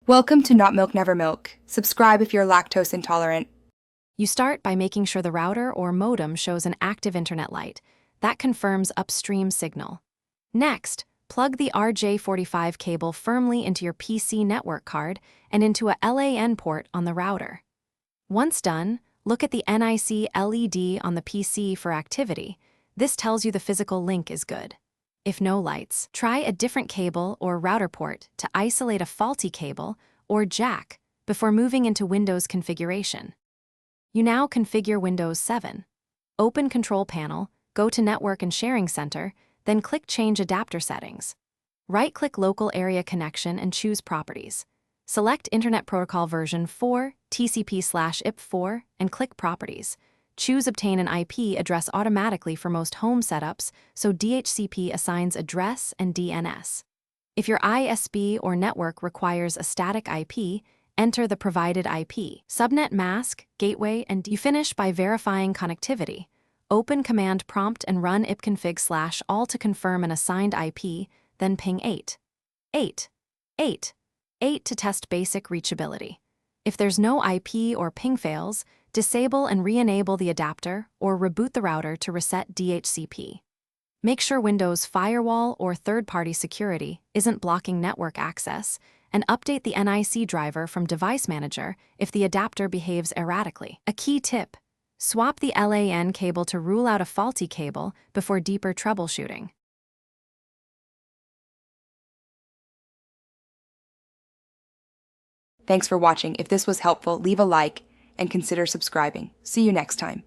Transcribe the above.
Welcome to Not Milk Never Milk. Subscribe if you're lactose intolerant. You start by making sure the router or modem shows an active internet light. That confirms upstream signal. Next, plug the RJ45 cable firmly into your PC network card and into a LAN port on the router. Once done, look at the NIC LED on the PC for activity. This tells you the physical link is good. If no lights, try a different cable or router port to isolate a faulty cable or jack before moving into Windows configuration. You now configure Windows 7. Open Control Panel, go to Network and Sharing Center, then click Change Adapter Settings. Right-click Local Area Connection and choose Properties. Select Internet Protocol version 4, TCP/IP4, and click Properties. Choose Obtain an IP address automatically for most home setups, so DHCP assigns address and DNS. If your ISP or network requires a static IP, enter the provided IP, subnet mask, gateway, and you finish by verifying connectivity. Open Command Prompt and run ipconfig/all to confirm an assigned IP, then ping 8 to test basic reachability. If there's no IP or ping fails, disable and re-enable the adapter or reboot the router to reset DHCP. Make sure Windows Firewall or third-party security isn't blocking network access, and update the NIC driver from Device Manager if the adapter behaves erratically. A key tip: swap the LAN cable to rule out a faulty cable before deeper troubleshooting. Thanks for watching. If this was helpful, leave a like and consider subscribing. See you next time.